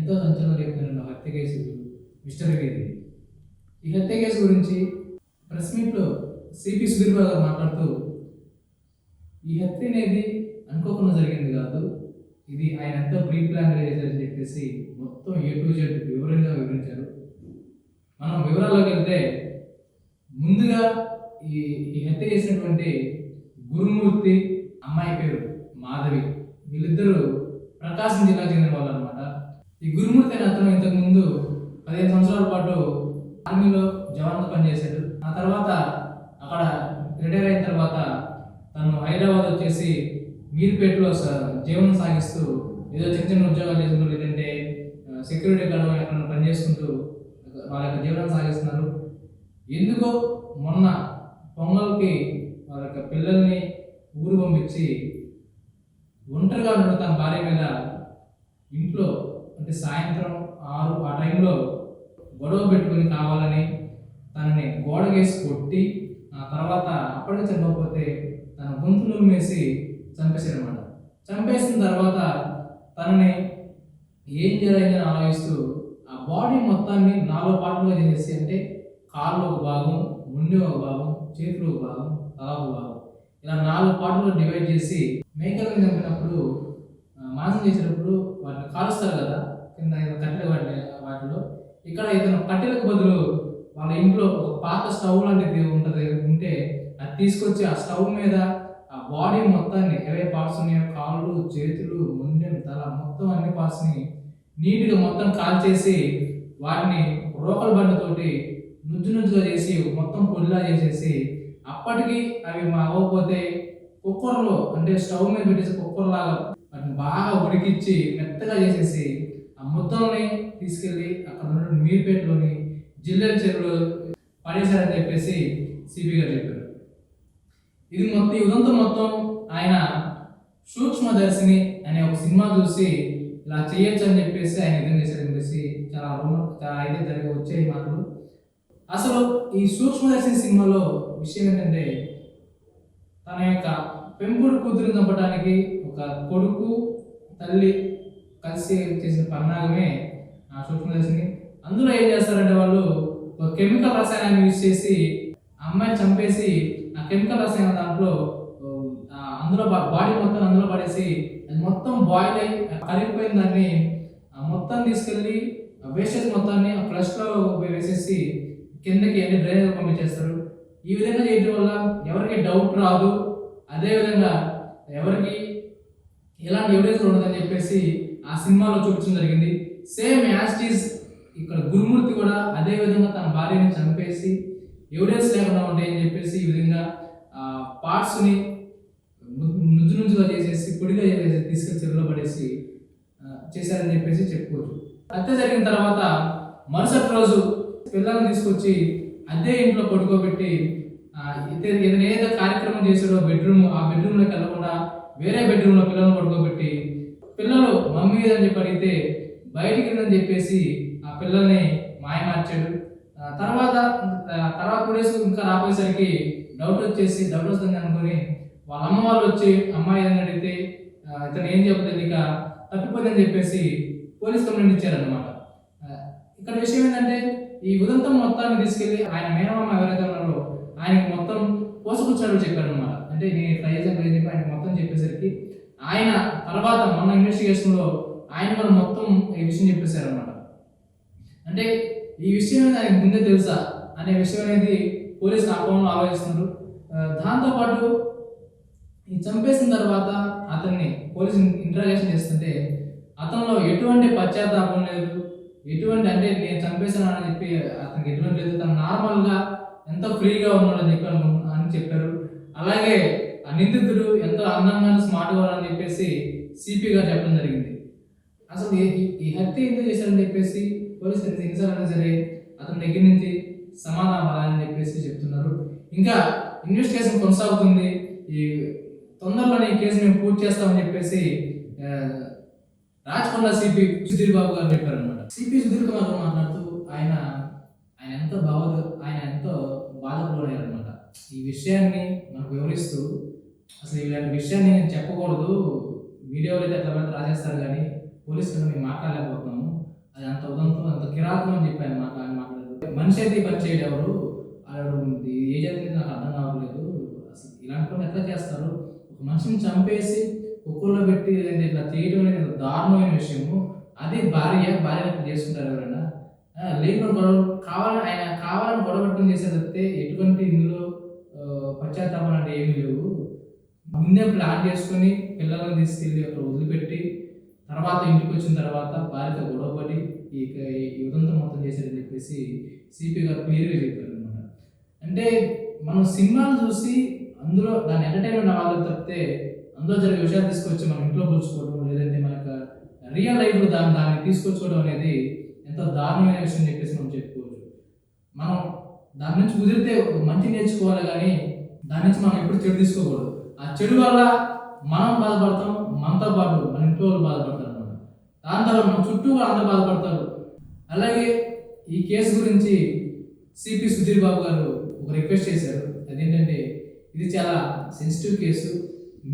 ఎంతో సంచలనం రేపుతున్న హత్య కేసు మిస్టరీగా ఇది. ఈ హత్య కేసు గురించి ప్రెస్ మీట్లో సిపి సుధీర్ బాబు గారు మాట్లాడుతూ, ఈ హత్య అనేది అనుకోకుండా జరిగింది కాదు, ఇది ఆయన ఎంతో ప్రీ ప్లాన్గా చేశారని చెప్పేసి మొత్తం A to Z వివరంగా వివరించారు. మనం వివరాల్లోకి వెళ్తే, ముందుగా ఈ ఈ హత్య చేసినటువంటి గురుమూర్తి, అమ్మాయి పేరు మాధవి, వీళ్ళిద్దరూ ప్రకాశం జిల్లాకు చెందిన వాళ్ళు అనమాట. ఈ గురుమూర్తి అనే అతను ఇంతకుముందు 15 సంవత్సరాల పాటు ఆర్మీలో జవాన్గా పనిచేశాడు. ఆ తర్వాత అక్కడ రిటైర్ అయిన తర్వాత తను హైదరాబాద్ వచ్చేసి మీర్పేటలో జీవనం సాగిస్తూ ఏదో చిన్న చిన్న ఉద్యోగాలు చేసుకుంటూ, లేదంటే సెక్యూరిటీ గార్డ్ అక్కడ పనిచేసుకుంటూ వాళ్ళ యొక్క జీవనం సాగిస్తున్నారు. ఎందుకో మొన్న పొంగల్కి వాళ్ళ యొక్క పిల్లల్ని ఊరు పంపించి ఒంటరిగా ఉండడం తన భార్య మీద ఇంట్లో, అంటే సాయంత్రం 6 ఆ టైంలో గొడవ పెట్టుకుని కావాలని తనని గోడకేసి కొట్టి, ఆ తర్వాత అప్పటికి చంపకపోతే తన గొంతులు వేసి చంపేశారనమాట. చంపేసిన తర్వాత తనని ఏం చేయాలని ఆలోచిస్తూ ఆ బాడీ మొత్తాన్ని 4 పార్టులుగా చేసేసి, అంటే కాళ్ళు ఒక భాగం, ముండి ఒక భాగం, చేతులు ఒక భాగం, తల ఒక భాగం, ఇలా 4 పార్టులుగా డివైడ్ చేసి మేకలను చంపినప్పుడు, మాంసం చేసేటప్పుడు వాటిని కాలుస్తారు కదా కింద కట్టెల వాటిలో, ఇక్కడ ఇతను కట్టెలకు బదులు వాళ్ళ ఇంట్లో ఒక పాత స్టవ్ లాంటిది ఉంటే అది తీసుకొచ్చి ఆ స్టవ్ మీద ఆ బాడీ మొత్తాన్ని, ఏవే పార్ట్స్ ఉన్నాయో కాళ్ళు, చేతులు, ముండెం, తల మొత్తం అన్ని పార్ట్స్ని నీట్గా మొత్తం కాల్చేసి వాటిని రోకల బండతోటి నుజ్జుగా చేసి మొత్తం పొడిలా చేసేసి, అప్పటికి అవి అవ్వకపోతే కుక్కర్లో, అంటే స్టవ్ మీద పెట్టేసి కుక్కర్ లాగా వాటిని బాగా ఉడికిచ్చి మెత్తగా చేసేసి ఆ ముద్దల్ని తీసుకెళ్ళి అక్కడ ఉన్న మీర్పేటలోని జిల్లెల చెరువులో పడేశారని చెప్పేసి సిపి గారు చెప్పారు. ఇది మొత్తం ఇదంతా మొత్తం ఆయన సూక్ష్మదర్శిని అనే ఒక సినిమా చూసి ఇలా చేయొచ్చు అని చెప్పేసి ఆయన నిజం చేశారని చెప్పేసి చాలా అయితే జరిగి వచ్చాయి మాటలు. అసలు ఈ సూక్ష్మదర్శిని సినిమాలో విషయం ఏంటంటే, తన యొక్క పెంపుడు కూతురుని చంపడానికి ఒక కొడుకు తల్లి కలిసి చేసిన పన్నాగమే ఆ సూక్ష్మదర్శిని. అందులో ఏం చేస్తారంటే, వాళ్ళు ఒక కెమికల్ రసాయనాన్ని యూజ్ చేసి అమ్మాయిని చంపేసి ఆ కెమికల్ రసాయనం దాంట్లో అందులో బాడీ మొత్తం అందులో పడేసి అది మొత్తం బాయిల్ అయ్యి కరిగిపోయిన దాన్ని మొత్తం తీసుకెళ్ళి వేస్టేజ్ మొత్తాన్ని ఆ ఫ్లష్లో వేసేసి కిందకి అన్ని డ్రైనేజ్ పంపించేస్తారు. ఈ విధంగా చేయడం వల్ల ఎవరికి డౌట్ రాదు, అదేవిధంగా ఎవరికి ఎలాంటి ఎవిడెన్స్ ఉండదని చెప్పేసి ఆ సినిమాలో చూపించడం జరిగింది. సేమ్ యాస్టీస్ ఇక్కడ గురుమూర్తి కూడా అదే విధంగా తన భార్యని చంపేసి ఎవిడెన్స్ లేకుండా ఉంటాయని చెప్పేసి ఈ విధంగా పార్ట్స్ని నుజ్జుగా చేసేసి పొడిగా చేసేసి తీసుకెళ్ళి చెరువులో పడేసి చేశారని చెప్పేసి చెప్పుకోవచ్చు. హత్య జరిగిన తర్వాత మరుసటి రోజు పిల్లల్ని తీసుకొచ్చి అదే ఇంట్లో పడుకోబెట్టి ఏదైనా ఏదో కార్యక్రమం చేసాడో ఆ బెడ్రూమ్లోకి వెళ్ళకుండా వేరే బెడ్రూమ్లో పిల్లల్ని పడుకోబెట్టి, పిల్లలు మమ్మీ అని చెప్పి అడిగితే బయటికి వెళ్ళని చెప్పేసి ఆ పిల్లల్ని మాయమార్చాడు. తర్వాత 2 డేస్ ఇంకా రాపోయేసరికి డౌట్ వస్తుంది అనుకుని వాళ్ళ అమ్మ వాళ్ళు వచ్చి అమ్మాయి అని అడిగితే ఇతను ఏం చెప్పలేదు, ఇక తప్పిపోయిందని చెప్పేసి పోలీస్ కంప్లైంట్ ఇచ్చారనమాట. ఇక్కడ విషయం ఏంటంటే, ఈ ఉదంతం మొత్తాన్ని తీసుకెళ్ళి ఆయన మేనమామ ఎవరైతే ఉన్నారో ఆయనకి మొత్తం పోసుకొచ్చారో చెప్పారనమాట. అంటే నేను ఇట్లా చెప్పి ఆయనకు మొత్తం చెప్పేసరికి ఆయన తర్వాత మొన్న ఇన్వెస్టిగేషన్లో ఆయన కూడా మొత్తం ఈ విషయం చెప్పేశారనమాట. అంటే ఈ విషయం అనేది ఆయనకు ముందే తెలుసా అనే విషయం అనేది పోలీసులు ఆ కోణంలో ఆలోచిస్తున్నారు. దాంతోపాటు ఈ చంపేసిన తర్వాత అతన్ని పోలీసు ఇంటరాగేషన్ చేస్తుంటే అతనిలో ఎటువంటి పశ్చాత్తాపం లేదు, ఎటువంటి అంటే నేను చంపేశాను అని చెప్పి అతనికి ఎటువంటి లేదు, తను నార్మల్గా ఎంతో ఫ్రీగా ఉన్నాడని చెప్పి అని చెప్పారు. అలాగే ఆ నిందితుడు ఎంతో అందంగా స్మార్ట్గా ఉన్నాడని చెప్పేసి సిపి గారు చెప్పడం జరిగింది. అసలు ఈ హత్య ఎందుకు చేశారని చెప్పేసి పోలీసులు ఎన్నిసార్లు సరే అతని దగ్గర నుంచి సమాధానం అవ్వాలని చెప్పేసి చెప్తున్నారు. ఇంకా ఇన్వెస్టిగేషన్ కొనసాగుతుంది, ఈ తొందరలోనే ఈ కేసు మేము పూర్తి చేస్తామని చెప్పేసి రాచకొండ సిపి సుధీర్ బాబు గారు చెప్పారనమాట. సిపి సుధీర్ బాబు గారు మాట్లాడుతూ ఆయన ఎంతో బాధపడేయారనమాట. ఈ విషయాన్ని మనకు వివరిస్తూ, అసలు ఇలాంటి విషయాన్ని నేను చెప్పకూడదు, వీడియోలో అయితే అట్లా రాసేస్తారు కానీ పోలీసులు మేము మాట్లాడలేకపోతున్నాము, అది అంత ఉదంతం అంత కిరాతం అని చెప్పి ఆయన మాట్లాడారు. మనిషి అయితే ఈ పని చేయడు ఎవరు, ఆడు ఏ జాతి అయితే నాకు అర్థం కావట్లేదు, అసలు ఇలాంటి పని ఎట్లా చేస్తారు, ఒక మనిషిని చంపేసి కుక్కర్లో పెట్టి ఇట్లా చేయడం అనేది దారుణమైన విషయము. అది భార్య చేసుకుంటారు ఎవరైనా లేని గొడవ ఆయన కావాలని గొడవ పెట్టడం చేసే తప్పితే ఎటువంటి ఇందులో పశ్చాత్తాపం అంటే ఏమీ లేవు. ముందే ప్లాన్ చేసుకొని పిల్లలను తీసుకెళ్ళి అక్కడ వదిలిపెట్టి తర్వాత ఇంటికి వచ్చిన తర్వాత భార్యతో గొడవపడి ఈ ఉదంతం మొత్తం చేశారని చెప్పేసి సిపి గారు క్లియర్గా చెప్పారు అనమాట. అంటే మనం సినిమాలు చూసి అందులో దాన్ని ఎంటర్టైన్మెంట్ అవ్వాలి తప్పితే అందులో జరిగే విషయాలు తీసుకొచ్చి మనం ఇంట్లో కూర్చుకోవడం, లేదంటే మనకు రియల్ లైఫ్లో దాన్ని తీసుకొచ్చుకోవడం అనేది ఎంతో దారుణమైన విషయం అని చెప్పేసి మనం చెప్పుకోవచ్చు. మనం దాని నుంచి కుదిరితే మంచి నేర్చుకోవాలి, కానీ దాని నుంచి మనం ఎప్పుడు చెడు తీసుకోకూడదు. ఆ చెడు వల్ల మనం బాధపడతాం, మనతో పాటు మన ఇంట్లో వాళ్ళు బాధపడతారు అనమాట. దాని తర్వాత మన చుట్టూ అందరూ బాధపడతారు. అలాగే ఈ కేసు గురించి సిపి సుధీర్ బాబు గారు ఒక రిక్వెస్ట్ చేశారు. అదేంటంటే ఇది చాలా సెన్సిటివ్ కేసు,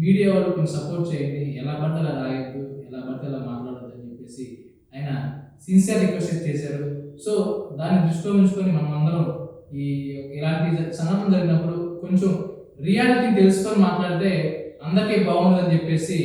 మీడియా వాళ్ళు కొంచెం సపోర్ట్ చేయండి, ఎలా పడితే అలా రాయొద్దు, ఎలా పడితే అలా మాట్లాడద్దు అని చెప్పేసి ఆయన సిన్సియర్ రిక్వెస్ట్ చేశారు. సో దాన్ని దృష్టిలో ఉంచుకొని మనం అందరం ఇలాంటి సంఘటన జరిగినప్పుడు కొంచెం రియాలిటీ తెలుసుకొని మాట్లాడితే అందరికీ బాగుంటుందని చెప్పేసి